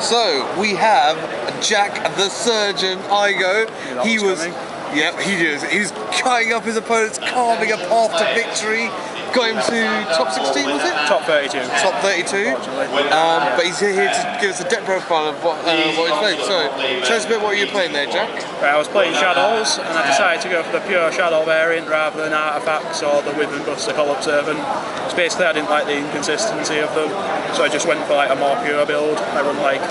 So we have Jack the Surgeon Igo. He was, yep, he is. He's cutting up his opponents, carving a path to victory. Got him to top 16, was it? Top 32. Top 32. But he's here to give us a depth profile of what he's playing. So, tell us a bit what you're playing there, Jack. Right, I was playing Shaddolls, and I decided to go for the pure Shaddoll variant rather than Artifacts or the Wither and Buster Call Observant. So basically I didn't like the inconsistency of them, so I just went for like a more pure build. I run like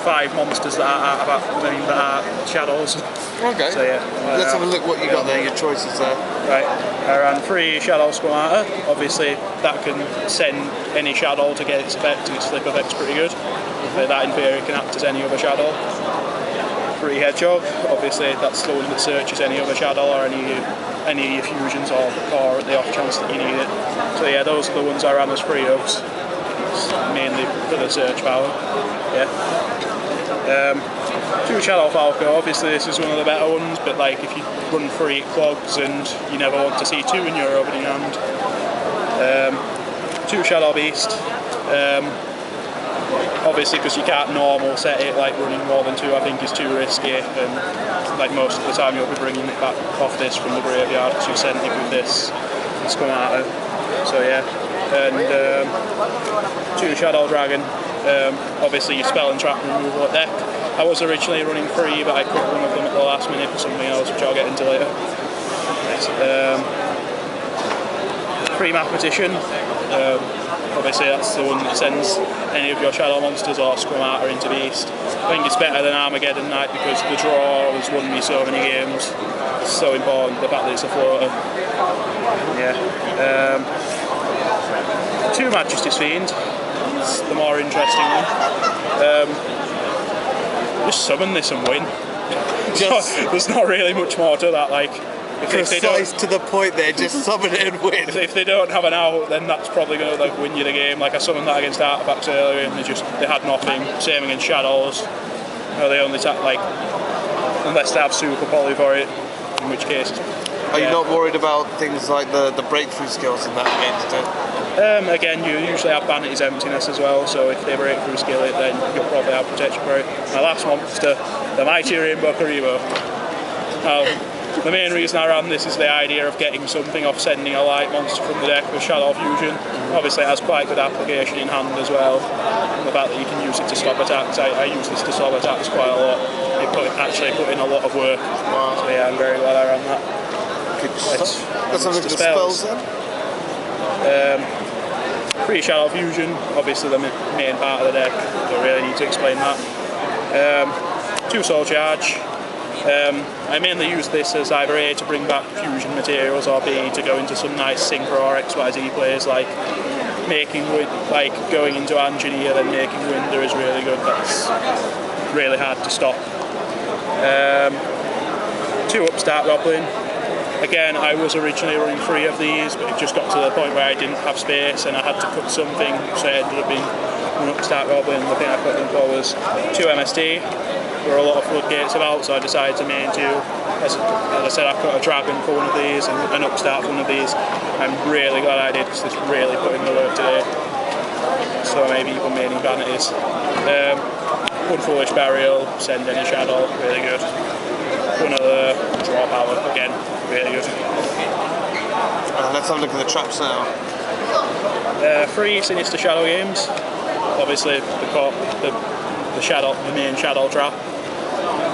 5 monsters that are that are Shaddolls. Okay. So yeah. Let's have a look what you got there, your choices there. Right, I ran 3 Shaddoll Squamata. Obviously that can send any Shaddoll to get its effect, and its flip effect's pretty good. That in theory can act as any other Shaddoll. 3 Hedgehog, obviously that's the one that searches any other Shaddoll or any fusions or core at the off chance that you need it. So yeah, those are the ones I ran as 3 of, mainly for the search power. Yeah. 2 Shaddoll Falco, obviously this is one of the better ones, but like if you run 3 clogs and you never want to see 2 in your opening hand. 2 Shaddoll Beast. Obviously because you can't normal set it, like running more than 2 I think is too risky, and like most of the time you'll be bringing it back off this from the graveyard because you've sent it with this Squamata. So yeah, and 2 Shaddoll Dragon. Obviously you spell and trap removal at deck. I was originally running 3 but I cut one of them at the last minute for something else which I'll get into later. 3 Mathematician. Obviously that's the one that sends any of your Shaddoll monsters or Squamata into Beast. I think it's better than Armageddon Knight because the draw has won me so many games. It's so important, the fact that it's a floater. Yeah. 2 Majesty's Fiend. It's the more interesting one. Just summon this and win. There's not really much more to that. Like, precise to the point there, just summon it and win. If they don't have an out, then that's probably going to like win you the game. Like I summoned that against Artifacts earlier and they had nothing. Same against Shaddolls. No, they only tap like, unless they have Super Poly for it, in which case. Are you not worried about things like the breakthrough skills in that against it? Again, you usually have Vanity's Emptiness as well, so if they break through skill it, then you'll probably have Protection for it. My last monster, the Mighty Rainbow Karibo. Now, the main reason I ran this is the idea of getting something off sending a light monster from the deck with Shaddoll Fusion. Obviously it has quite good application in hand as well. And the fact that you can use it to stop attacks, I use this to stop attacks quite a lot. It actually put in a lot of work. So yeah, I'm very glad I ran that. Let's have a look at the spells then. 3 Shaddoll Fusion, obviously the main part of the deck, don't really need to explain that. 2 Soul Charge. I mainly use this as either A to bring back fusion materials or B to go into some nice Synchro or XYZ plays, like going into Engineer then making Winder is really good. That's really hard to stop. 2 Upstart Goblin. Again, I was originally running 3 of these, but it just got to the point where I didn't have space and I had to cut something, so it ended up being an Upstart Goblin. The thing I cut them for was 2 MST. There were a lot of floodgates about, so I decided to main 2. As I said, I cut a Dragon for one of these and an Upstart for one of these. I'm really glad I did because it's really put in the work today. So maybe even maining Vanities. 1 Foolish Burial, send any Shaddoll, really good. 1 other draw power, again, really good. Let's have a look at the traps now. 3 Sinister Shadow games. Obviously the main Shaddoll trap.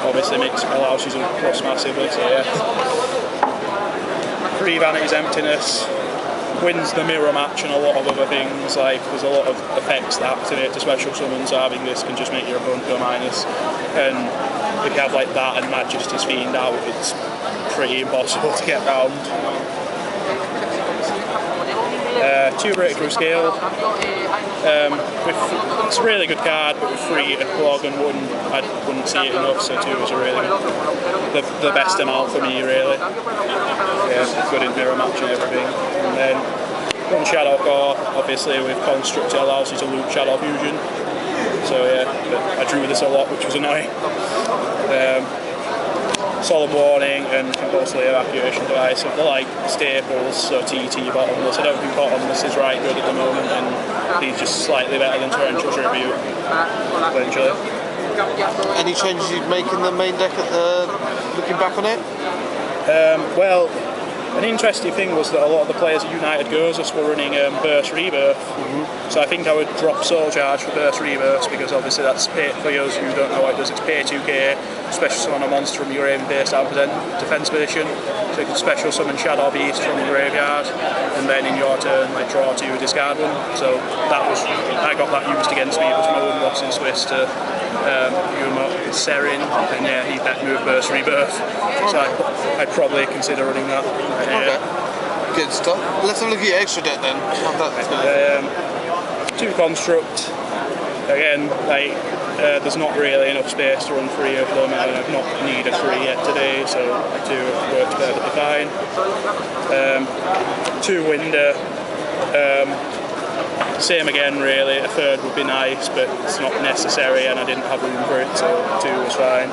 Obviously allows you to cross massively, so yeah. 3 Vanity's Emptiness. Wins the mirror match and a lot of other things, like there's a lot of effects that activate to special summons, so having this can just make your opponent go minus. And if you have like that and Majesty's Fiend out, it's pretty impossible to get round. 2 Breakthrough Scale. It's a really good card, but with 3 a clog and 1 I wouldn't see it enough, so 2 is a really good, the best amount for me really. Yeah, good in mirror match and everything. And then 1 Shaddoll Core, obviously with Construct it allows you to loop Shaddoll Fusion. So yeah, but I drew this a lot, which was annoying. Solemn Warning and Compulsory Evacuation Device of the like staples, so TT Bottomless. I don't think Bottomless is right good at the moment, and he's just slightly better than Torrential Tribute, eventually. Any changes you'd make in the main deck looking back on it? Well, an interesting thing was that a lot of the players at United Gozos were running Burst Rebirth, so I think I would drop Soul Charge for Burst Rebirth, because obviously that's pay, for those who don't know what it does, it's pay 2k, special summon a monster from your aim base down defense position, so you can special summon Shaddoll Beast from the graveyard, and then in your turn like draw 2, discard 1, so that was, I got that used against me. It was my 1 loss in Swiss to Serin, and yeah, he bet move Burst Rebirth, so I'd probably consider running that. Okay. Good stuff. Let's have a look at your extra deck then. How's that going? 2 Construct. Again, like there's not really enough space to run 3 of them, and I've not needed 3 yet today, so 2 worked perfectly fine. 2 Winder. Same again really, a 3rd would be nice, but it's not necessary and I didn't have room for it, so 2 was fine.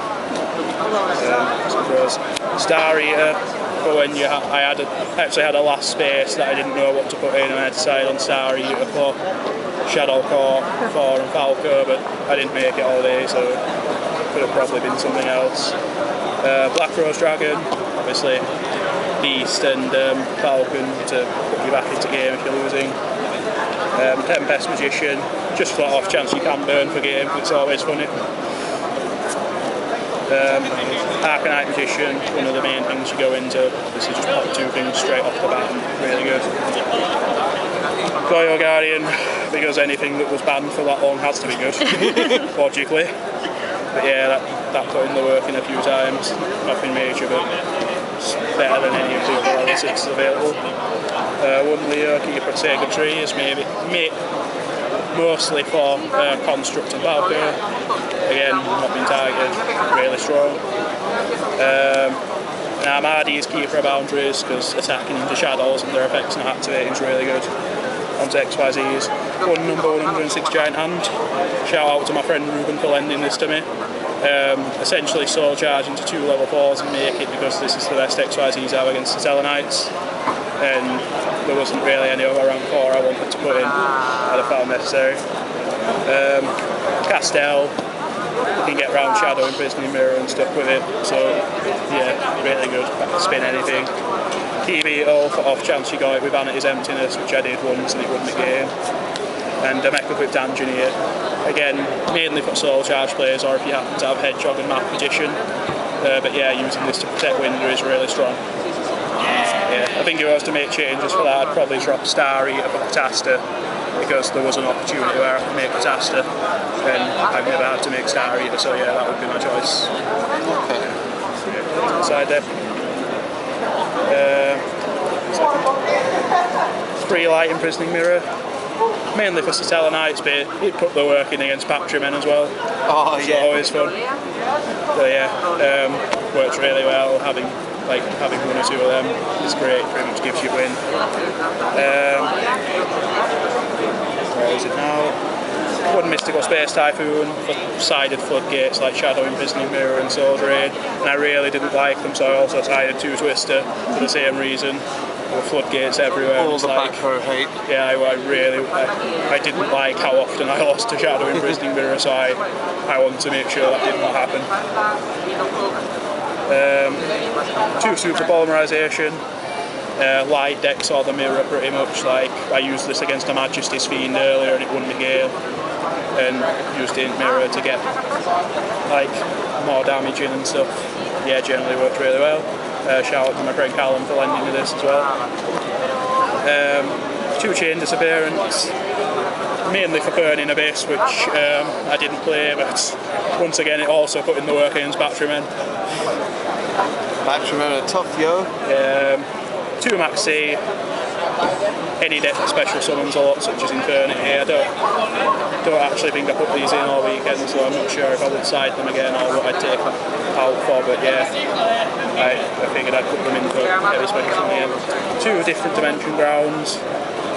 Star Eater, but when I actually had a last space that I didn't know what to put in, and I decided on Star Eater for Shaddoll Core, 4 and Falco, but I didn't make it all day, so it could have probably been something else. Black Rose Dragon, obviously Beast and Falcon to put you back into game if you're losing. Tempest Magician, just for that off chance you can burn for game, it's always funny. Arcanite Magician, one of the main things you go into. This is just pop 2 things straight off the bat, really good. YCS Guardian, because anything that was banned for that long has to be good, logically. But yeah, that put in the work in a few times, nothing major, but it's better than any of the other level 6s available. 1 Leo, Keeper Sacred Tree is maybe mostly for Construct and Falco. Again, not been targeted, really strong. Armadi's Keeper of Boundaries, because attacking into Shaddolls and their effects not activating is really good. Onto XYZ's. 1 number 106 Giant Hand. Shout out to my friend Ruben for lending this to me. Essentially Soul Charge into 2 level 4s and make it, because this is the best XYZs have against the Selenites. And there wasn't really any other rank 4 I wanted to put in that I found necessary. Castell, you can get round Shadow and Prisoning Mirror and stuff with it, so yeah, really good, spin anything. Yu-G-iOh for off chance you got it with Vanity's Emptiness, which I did once and it won the game. And Mecha Whip Engineer, again, mainly for Soul Charge players or if you happen to have Hedgehog and Map Magician, but yeah, using this to protect Winder is really strong. Yeah, I think if I was to make changes for that, I'd probably drop Star Eater for Catasta, because there was an opportunity where I could make Catasta, and I've never had to make Star Eater, so yeah, that would be my choice. Okay. Side deck. 3 Light Imprisoning Mirror, mainly for Selenites, but it put the work in against Patrimen as well. Oh yeah. It's always fun. So yeah, works really well, having 1 or 2 of them is great, pretty much gives you a win. Where is it now? 1 Mystical Space Typhoon for sided floodgates like Shadow Imprisoning Mirror and Soul Drain, and I really didn't like them, so I also sided 2 Twister for the same reason. There were floodgates everywhere. All the back row hate. Yeah, I didn't like how often I lost to Shadow Imprisoning Mirror, so I wanted to make sure that did not happen. 2 Super Polymerization. Light decks or the mirror pretty much, like I used this against a Majesty's Fiend earlier and it won the game, and used it in mirror to get like more damage in and stuff. Yeah, generally worked really well. Shout out to my friend Callum for lending me this as well. 2 Chain Disappearance, mainly for Burning Abyss, which I didn't play, but once again it also put in the work against Battrymen. Battrymen are tough, yo. 2 Maxi, any deck special summons a lot, such as Infernity. I don't actually think I put these in all weekend, so I'm not sure if I would side them again or what I'd take out for, but yeah, I figured I'd put them in for every special summon again. 2 Different Dimension Grounds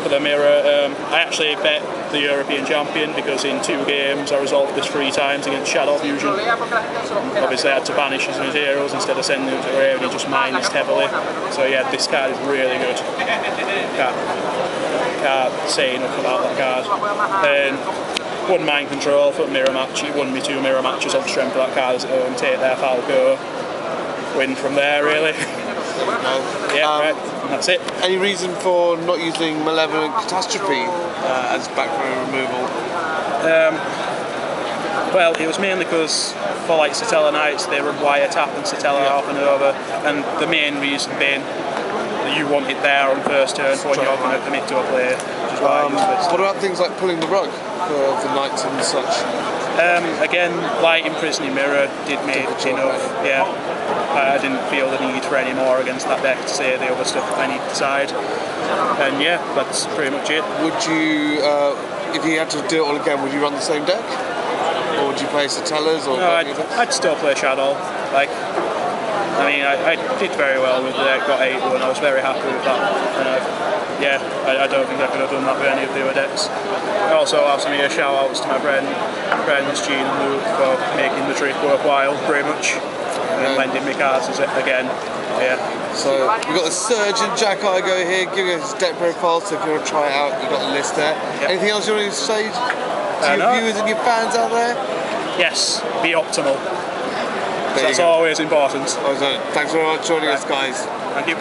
for the mirror. I actually bet the European champion because in 2 games I resolved this 3 times against Shadow Fusion. Obviously I had to banish his materials instead of sending them to grave, and he just minused heavily. So yeah, this card is really good. Can't say enough about that card. And wouldn't mind control for a mirror match. It wouldn't be 2 mirror matches on strength of that car's own. Take their foul, go, win from there, really. Yeah, right. That's it. Any reason for not using Malevolent Catastrophe as background removal? Well, it was mainly because for like Satella nights they run wiretap and Satella half and over, and the main reason being that you want it there on first turn for when you're going to commit to a play, which is why I use this. What about things like pulling the rug for nights and such? Again, light imprisoning mirror did make enough. Yeah, I didn't feel the need for any more against that deck to say the other stuff I need to decide. And yeah, that's pretty much it. Would you, if you had to do it all again, would you run the same deck? Or would you play Satellas? Or no, I'd still play Shaddoll. Like, I mean, I did very well with the deck, got 8-1, I was very happy with that. And I don't think I could have done that with any of the other decks. I also have some shout outs to my friends Gene and Luke for making the trip worthwhile, pretty much. And lending me cards again. Yeah. So we've got the Surgeon Jack YCS here, giving us his deck profile, so if you want to try it out, you've got the list there. Yep. Anything else you want to say to your viewers and your fans out there? Yes, be optimal. That's always important. Thanks very much for joining us, guys. Thank you.